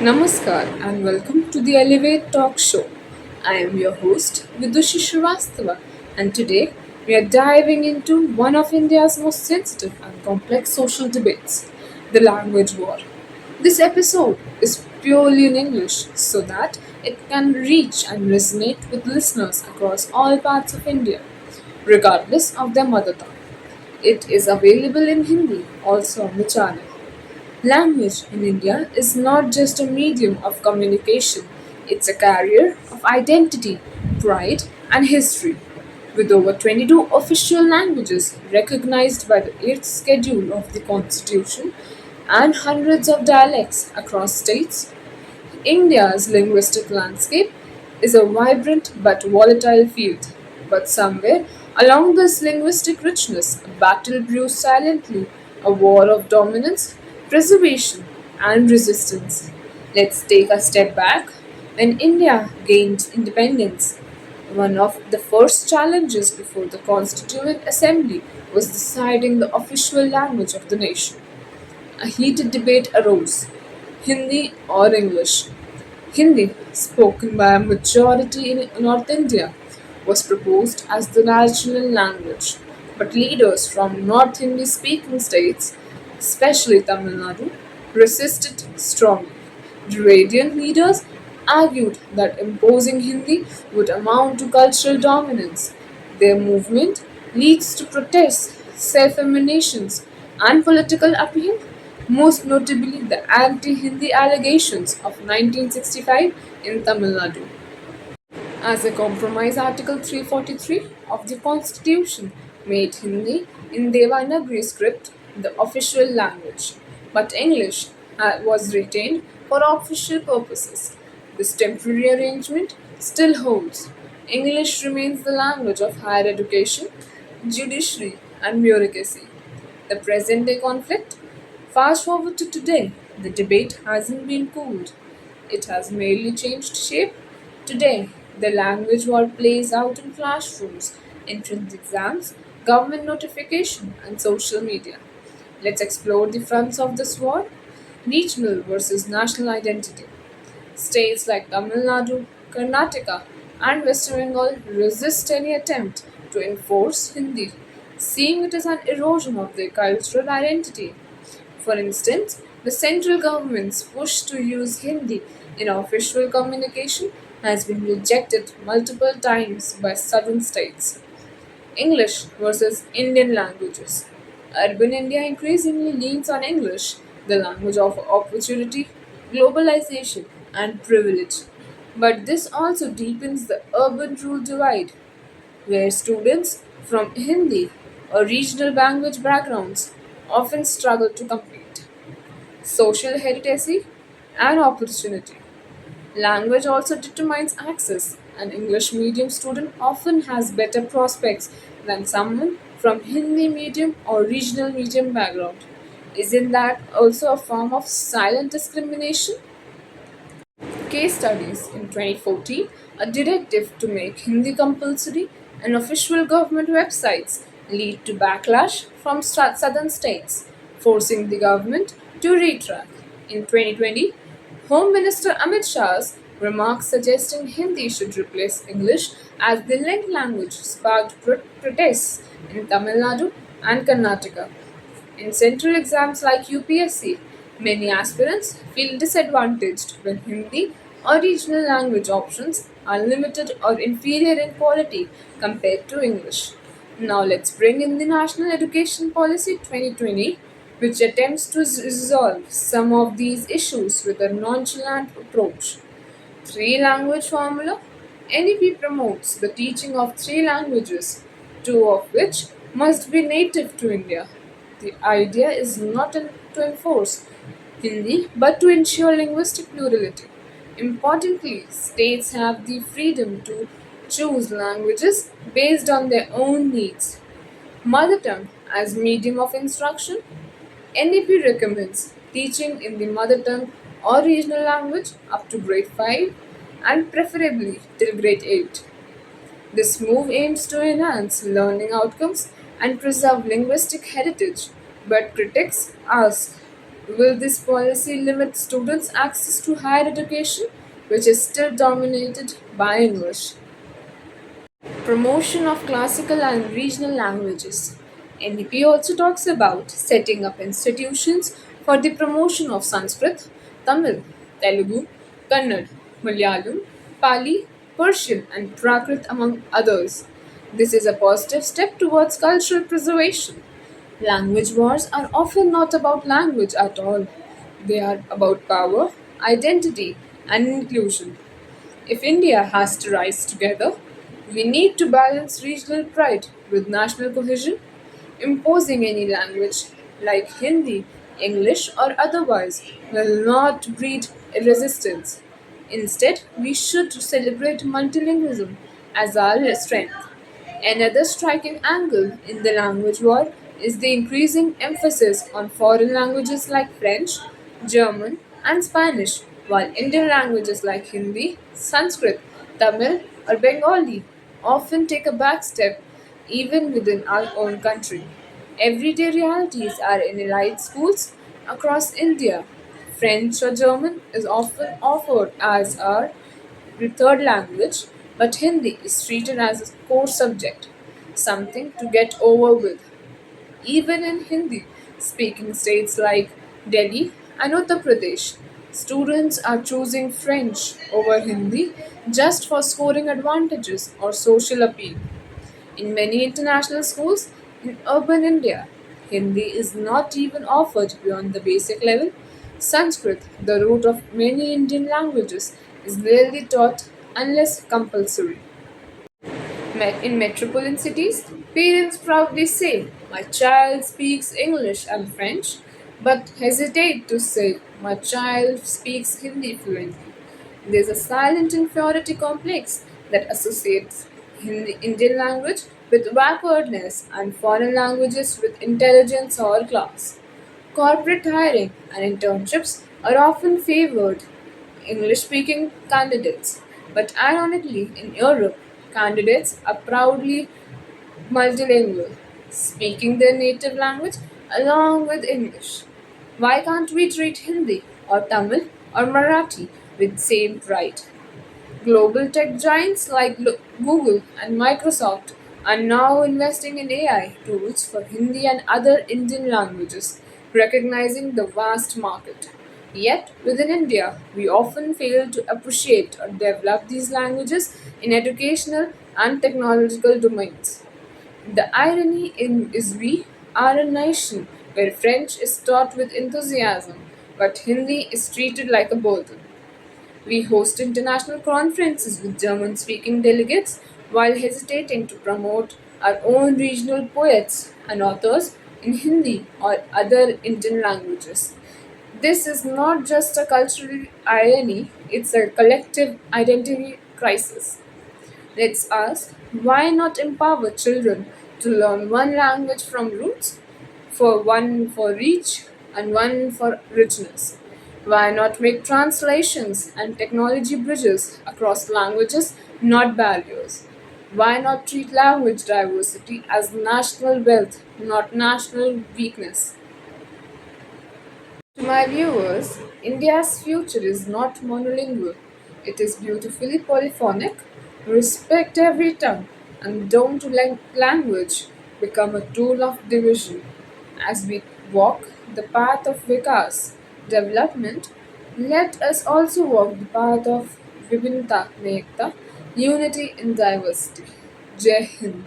Namaskar and welcome to the Elevate Talk Show. I am your host Vidushi Srivastava, and today we are diving into one of India's most sensitive and complex social debates, the language war. This episode is purely in English so that it can reach and resonate with listeners across all parts of India, regardless of their mother tongue. It is available in Hindi also on the channel. Language in India is not just a medium of communication, it's a carrier of identity, pride, and history. With over 22 official languages recognized by the 8th schedule of the Constitution and hundreds of dialects across states, India's linguistic landscape is a vibrant but volatile field. But somewhere along this linguistic richness, a battle brews silently, a war of dominance, preservation, and resistance. Let's take a step back. When India gained independence, one of the first challenges before the Constituent Assembly was deciding the official language of the nation. A heated debate arose: Hindi or English. Hindi, spoken by a majority in North India, was proposed as the national language, but leaders from North Hindi speaking states, especially Tamil Nadu, resisted strongly. Dravidian leaders argued that imposing Hindi would amount to cultural dominance. Their movement leads to protests, self emanations, and political upheaval, most notably the anti Hindi allegations of 1965 in Tamil Nadu. As a compromise, Article 343 of the Constitution made Hindi in Devanagari script the official language, but English was retained for official purposes. This temporary arrangement still holds. English remains the language of higher education, judiciary, and bureaucracy. The present day conflict? Fast forward to today, the debate hasn't been cooled. It has merely changed shape. Today, the language war plays out in classrooms, entrance exams, government notification, and social media. Let's explore the fronts of this war: regional versus national identity. States like Tamil Nadu, Karnataka, and West Bengal resist any attempt to enforce Hindi, seeing it as an erosion of their cultural identity. For instance, the central government's push to use Hindi in official communication has been rejected multiple times by southern states. English versus Indian languages. Urban India increasingly leans on English, the language of opportunity, globalization, and privilege. But this also deepens the urban rural divide, where students from Hindi or regional language backgrounds often struggle to compete. Social heredity and opportunity. Language also determines access. An English medium student often has better prospects than someone from Hindi medium or regional medium background. Isn't that also a form of silent discrimination? Case studies in 2014, a directive to make Hindi compulsory and official government websites lead to backlash from southern states, forcing the government to retract. In 2020, Home Minister Amit Shah's remarks suggesting Hindi should replace English as the linked language sparked protests in Tamil Nadu and Karnataka. In central exams like UPSC, many aspirants feel disadvantaged when Hindi or regional language options are limited or inferior in quality compared to English. Now let's bring in the National Education Policy 2020, which attempts to resolve some of these issues with a nonchalant approach. Three language formula: NEP promotes the teaching of three languages, two of which must be native to India. The idea is not to enforce Hindi but to ensure linguistic plurality. Importantly, states have the freedom to choose languages based on their own needs. Mother tongue as medium of instruction. NEP recommends teaching in the mother tongue or regional language up to grade 5 and preferably till grade 8. This move aims to enhance learning outcomes and preserve linguistic heritage, but critics ask, Will this policy limit students' access to higher education, which is still dominated by English? Promotion of classical and regional languages. NEP also talks about setting up institutions for the promotion of Sanskrit, Tamil, Telugu, Kannada, Malayalam, Pali, Persian, and Prakrit, among others. This is a positive step towards cultural preservation. Language wars are often not about language at all, they are about power, identity, and inclusion. If India has to rise together, we need to balance regional pride with national cohesion. Imposing any language like Hindi, English, or otherwise will not breed resistance. Instead, we should celebrate multilingualism as our strength. Another striking angle in the language war is the increasing emphasis on foreign languages like French, German, and Spanish, while Indian languages like Hindi, Sanskrit, Tamil, or Bengali often take a back step even within our own country. Everyday realities are in elite schools across India. French or German is often offered as our third language, but Hindi is treated as a core subject, something to get over with. Even in Hindi speaking states like Delhi and Uttar Pradesh, students are choosing French over Hindi just for scoring advantages or social appeal. In many international schools in urban India, Hindi is not even offered beyond the basic level. Sanskrit, the root of many Indian languages, is rarely taught unless compulsory. In metropolitan cities, parents proudly say, "My child speaks English and French," but hesitate to say, "My child speaks Hindi fluently." There's a silent inferiority complex that associates Indian language with backwardness and foreign languages with intelligence or class. Corporate hiring and internships are often favored English speaking candidates, but ironically, in Europe, candidates are proudly multilingual, speaking their native language along with English. Why can't we treat Hindi or Tamil or Marathi with same pride? Global tech giants like Google and Microsoft are now investing in AI tools for Hindi and other Indian languages, recognizing the vast market. Yet, within India, we often fail to appreciate or develop these languages in educational and technological domains. The is we are a nation where French is taught with enthusiasm, but Hindi is treated like a burden. We host international conferences with German speaking delegates while hesitating to promote our own regional poets and authors in Hindi or other Indian languages. This is not just a cultural irony, it's a collective identity crisis. Let's ask, why not empower children to learn one language from roots, for one for reach and one for richness? Why not make translations and technology bridges across languages, not barriers? Why not treat language diversity as national wealth, not national weakness? To my viewers, India's future is not monolingual. It is beautifully polyphonic. Respect every tongue and don't let language become a tool of division. As we walk the path of Vikas, development, let us also walk the path of Vibhinta Mekta, unity in diversity. Jai Hind.